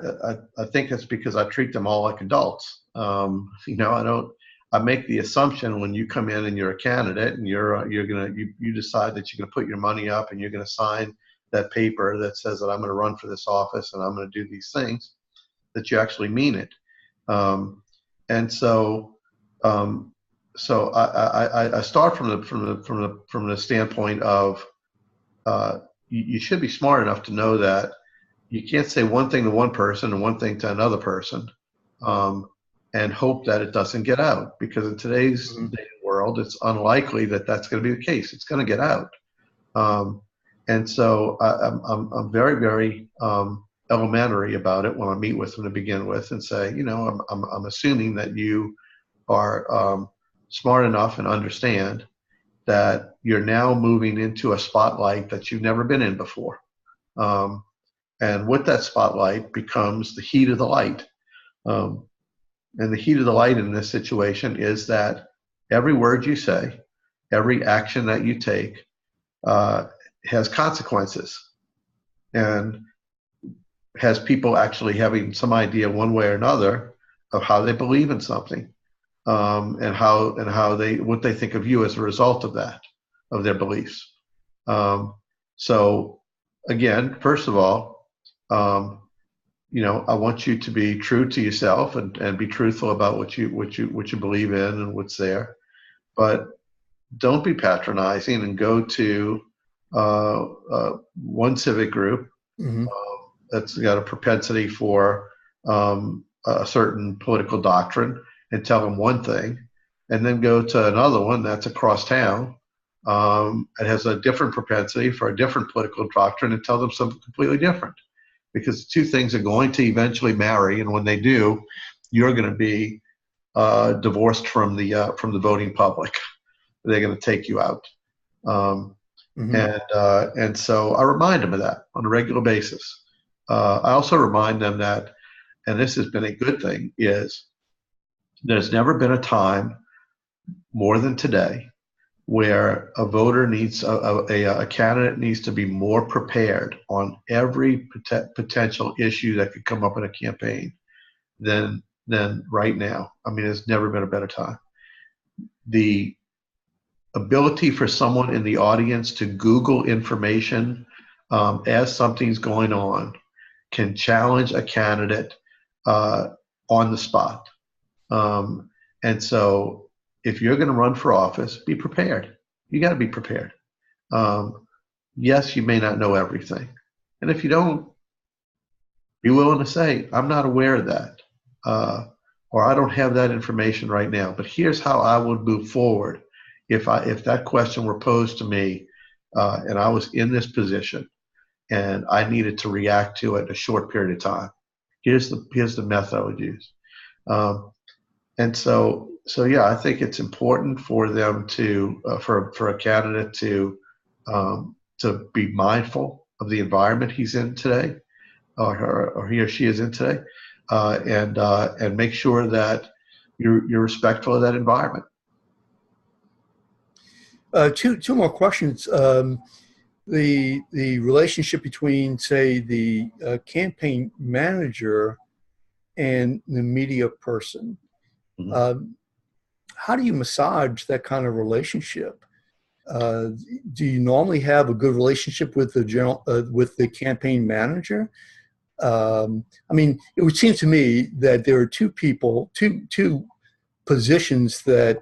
think it's because I treat them all like adults. I don't. I make the assumption when you come in and you're a candidate and you decide that you're gonna put your money up and you're gonna sign that paper that says that I'm gonna run for this office and I'm gonna do these things, that you actually mean it. Um, and so, um, I start from the standpoint of, you should be smart enough to know that you can't say one thing to one person and one thing to another person, um, and hope that it doesn't get out. Because in today's Mhm. world, it's unlikely that that's going to be the case. It's going to get out. Um, and so I'm very, very elementary about it when I meet with them to begin with, and say, I'm assuming that you are smart enough and understand that you're now moving into a spotlight that you've never been in before. Um, and with that spotlight becomes the heat of the light. Um, and the heat of the light in this situation is that every word you say, every action that you take, uh, has consequences, and has people actually having some idea one way or another of how they believe in something, and how they what they think of you as a result of that, of their beliefs. So again, first of all, I want you to be true to yourself, and be truthful about what you believe in and what's there. But don't be patronizing and go to one civic group Mhm. that's got a propensity for a certain political doctrine and tell them one thing, and then go to another one that's across town. It has a different propensity for a different political doctrine and tell them something completely different, because the two things are going to eventually marry, and when they do, you're going to be divorced from the voting public. They're going to take you out, um, Mhm. and so I remind them of that on a regular basis. I also remind them that, and this has been a good thing, is there's never been a time more than today where a voter needs a candidate needs to be more prepared on every potential issue that could come up in a campaign than right now. I mean, there's never been a better time. The ability for someone in the audience to Google information as something's going on can challenge a candidate uh, on the spot. Um, and so, if you're going to run for office, be prepared. You got to be prepared. Um, yes, you may not know everything. And if you don't, be willing to say, I'm not aware of that. Uh, or I don't have that information right now. But here's how I would move forward if that question were posed to me, and I was in this position and I needed to react to it in a short period of time. Here's the method I would use. Um, and so yeah, I think it's important for them to for a candidate to be mindful of the environment he's in today, or he or she is in today, and make sure that you're respectful of that environment. Two more questions. The relationship between, say, the campaign manager and the media person. Mhm. Um, how do you massage that kind of relationship? Uh, do you normally have a good relationship with with the campaign manager? I mean, it would seem to me that there are two positions that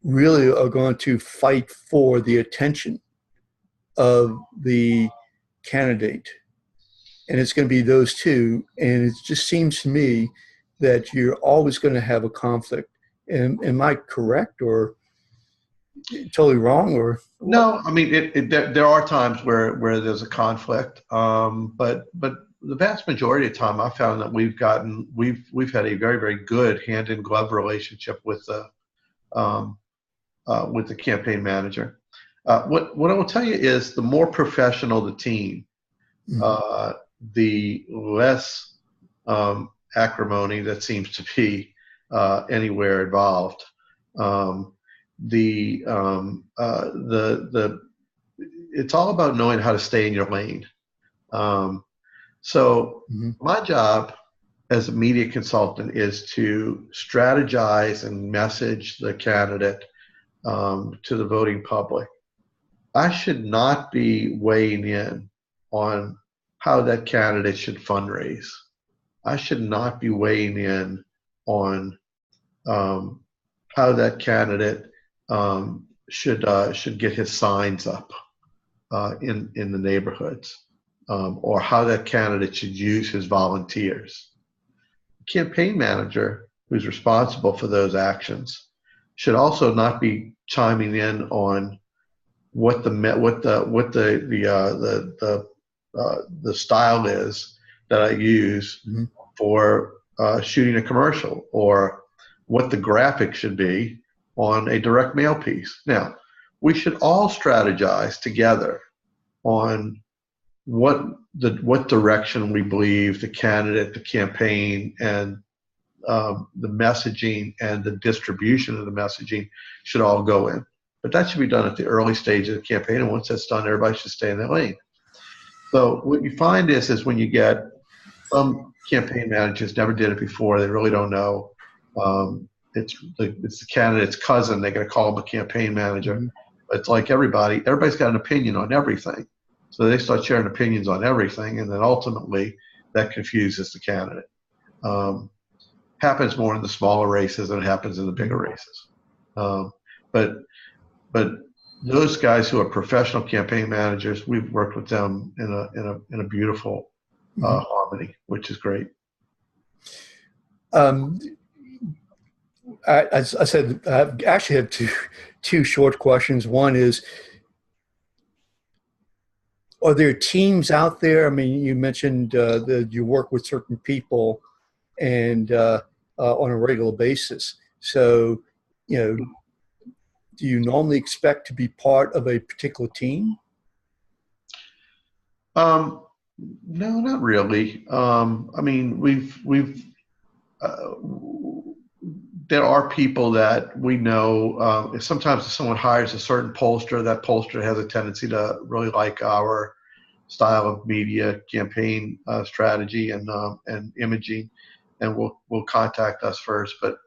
really are going to fight for the attention of the candidate, and it's going to be those two. And it just seems to me that you're always going to have a conflict. Am I correct, or totally wrong, or what? No, I mean there are times where there's a conflict, but the vast majority of time I found that we've had a very, very good hand in glove relationship um, with the campaign manager. What I will tell you is, the more professional the team, Mhm. uh, the less acrimony that seems to be anywhere involved. Um, the it's all about knowing how to stay in your lane. So my job as a media consultant is to strategize and message the candidate to the voting public. I should not be weighing in on how that candidate should fundraise. I should not be weighing in on how that candidate should get his signs up in the neighborhoods, or how that candidate should use his volunteers. The campaign manager, who's responsible for those actions, should also not be chiming in on what the style is that I use for shooting a commercial, or what the graphic should be on a direct mail piece. Now, we should all strategize together on what direction we believe the candidate, the campaign, and the messaging and the distribution of the messaging should all go in. But that should be done at the early stage of the campaign, and once that's done, everybody should stay in their lane. So what you find is when you get some campaign managers never did it before, they really don't know. It's the candidate's cousin. They're going to call him a campaign manager. It's like everybody's got an opinion on everything. So they start sharing opinions on everything, and then ultimately that confuses the candidate. Happens more in the smaller races than it happens in the bigger races. But those guys who are professional campaign managers, we've worked with them in a beautiful harmony, which is great. As I said, I actually have two short questions. One is, are there teams out there? I mean, you mentioned that you work with certain people and on a regular basis. So, do you normally expect to be part of a particular team? No, not really. I mean, there are people that we know. Sometimes if someone hires a certain pollster, that pollster has a tendency to really like our style of media campaign strategy and imaging, and will contact us first, but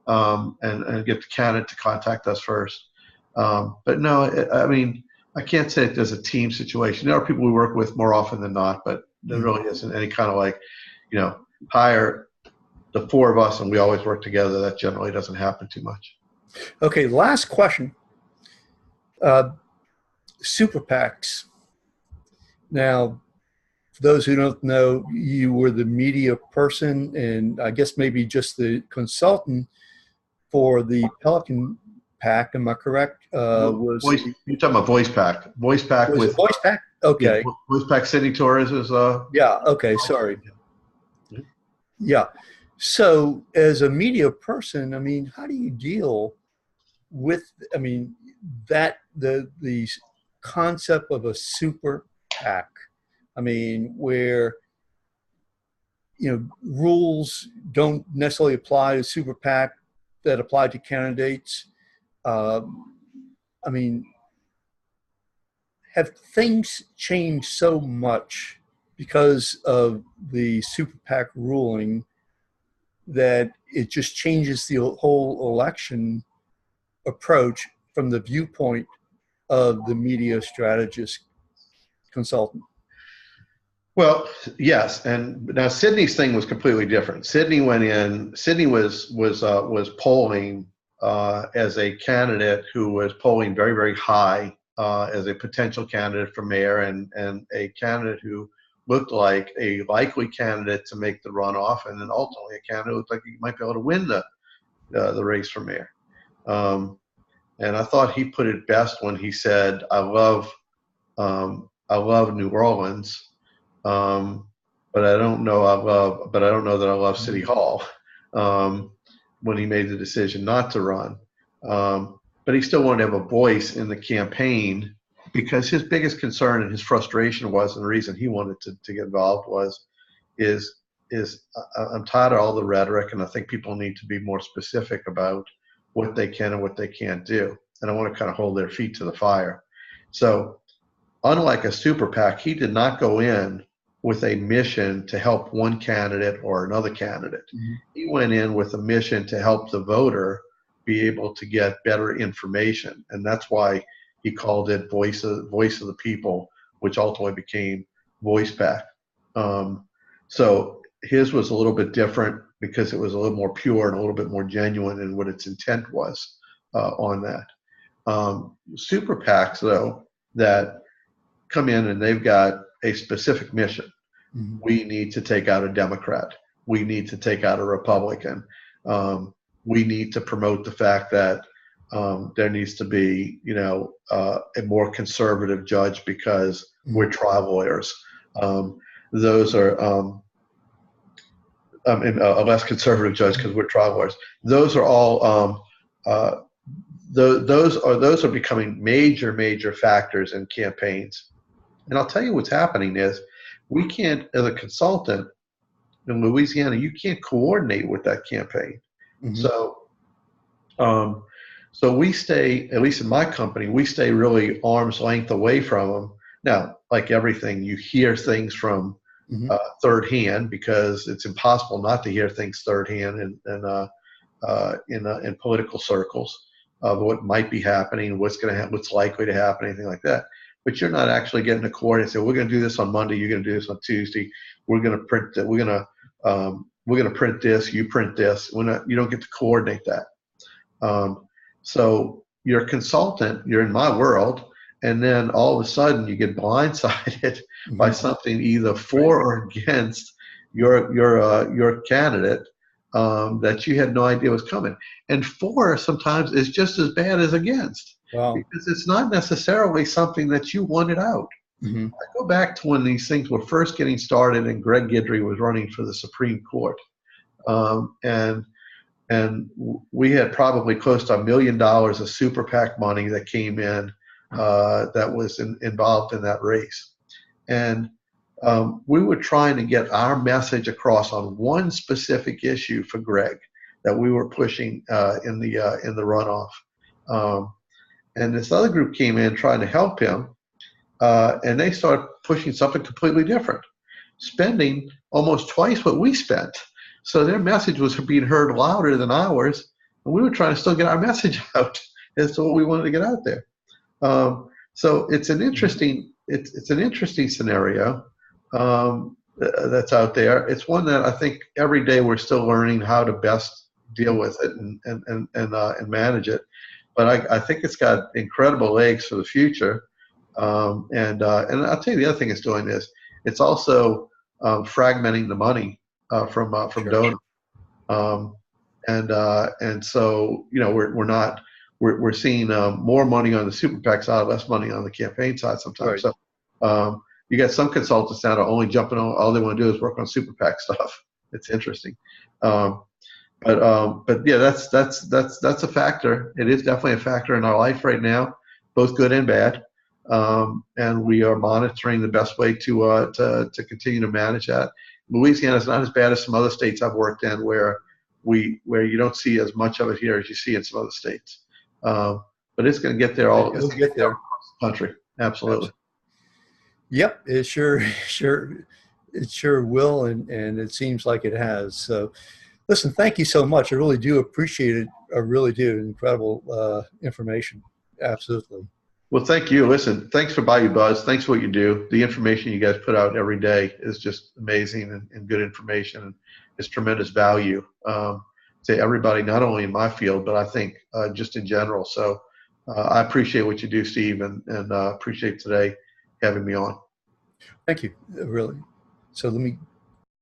and get the candidate to contact us first. But no, I mean, I can't say that there's a team situation. There are people we work with more often than not, but there really isn't any kind of like, hire the four of us and we always work together. That generally doesn't happen too much. Okay, last question. Super PACs. Now, for those who don't know, you were the media person and I guess maybe just the consultant for the Pelican PAC. Am I correct? You're talking about Voice PAC. Voice PAC with Voice PAC. Okay. Yeah, Voice PAC City Tours is. Yeah. Okay. Sorry. Yeah. So, as a media person, I mean, how do you deal with? I mean, the concept of a super PAC. I mean, where rules don't necessarily apply to super PAC that apply to candidates. I mean, have things changed so much because of the super PAC ruling that it just changes the whole election approach from the viewpoint of the media strategist consultant? Well, yes, and now Sydney's thing was completely different. Sydney went in. Sydney was polling as a candidate who was polling very, very high as a potential candidate for mayor, and a candidate who looked like a likely candidate to make the runoff, and then ultimately a candidate who looked like he might be able to win the race for mayor. And I thought he put it best when he said, "I love New Orleans, but I don't know that I love City Hall." When he made the decision not to run, but he still wanted to have a voice in the campaign, because his biggest concern and his frustration was, and the reason he wanted to get involved is I'm tired of all the rhetoric, and I think people need to be more specific about what they can and what they can't do, and I want to kind of hold their feet to the fire. So unlike a super PAC, he did not go in with a mission to help one candidate or another candidate. Mm-hmm. He went in with a mission to help the voter be able to get better information. And that's why he called it Voice of the People, which ultimately became Voice PAC. So his was a little bit different because it was a little more pure and a little bit more genuine in what its intent was on that. Super PACs, though, that come in and they've got a specific mission. Mm-hmm. We need to take out a Democrat. We need to take out a Republican. We need to promote the fact that there needs to be, a more conservative judge because we're trial lawyers. Those are a less conservative judge because we're trial lawyers. Those are all those are becoming major factors in campaigns. And I'll tell you what's happening is we can't, as a consultant in Louisiana, you can't coordinate with that campaign. Mm-hmm. So we stay, at least in my company, we stay really arm's length away from them. Now, like everything, you hear things from third hand because it's impossible not to hear things third hand in political circles of what might be happening, what's going to happen, what's likely to happen, anything like that. But you're not actually getting to coordinate and say, we're going to do this on Monday, you're going to do this on Tuesday, we're going to print that, we're going to print this, you print this. You don't get to coordinate that. So you're a consultant, you're in my world, and then all of a sudden you get blindsided by something either for or against your candidate that you had no idea was coming. And for sometimes is just as bad as against. Wow. Because it's not necessarily something that you wanted out. Mm-hmm. I go back to when these things were first getting started and Greg Guidry was running for the Supreme Court. And we had probably close to $1 million of super PAC money that came in that was involved in that race. And we were trying to get our message across on one specific issue for Greg that we were pushing in the runoff. And this other group came in trying to help him, and they started pushing something completely different, spending almost twice what we spent. So their message was being heard louder than ours, and we were trying to still get our message out as to what we wanted to get out there. So it's an interesting scenario that's out there. It's one that I think every day we're still learning how to best deal with it and manage it. But I think it's got incredible legs for the future. And I'll tell you the other thing it's doing is it's also fragmenting the money from donors. And so we're seeing more money on the super PAC side, less money on the campaign side sometimes. Right. So you got some consultants now that are only jumping on, all they want to do is work on super PAC stuff. It's interesting. But yeah, that's a factor. It is definitely a factor in our life right now, both good and bad. And we are monitoring the best way to continue to manage that. Louisiana is not as bad as some other states I've worked in where you don't see as much of it here as you see in some other states. But it's going to get there. It'll get there across the country. Absolutely. Yep, it sure will, and it seems like it has. So, listen, thank you so much. I really do appreciate it. I really do. Incredible information. Absolutely. Well, thank you. Listen, thanks for Bayou Buzz. Thanks for what you do. The information you guys put out every day is just amazing and good information, and it's tremendous value to everybody, not only in my field, but I think just in general. So I appreciate what you do, Steve, and appreciate today having me on. Thank you, really. So let me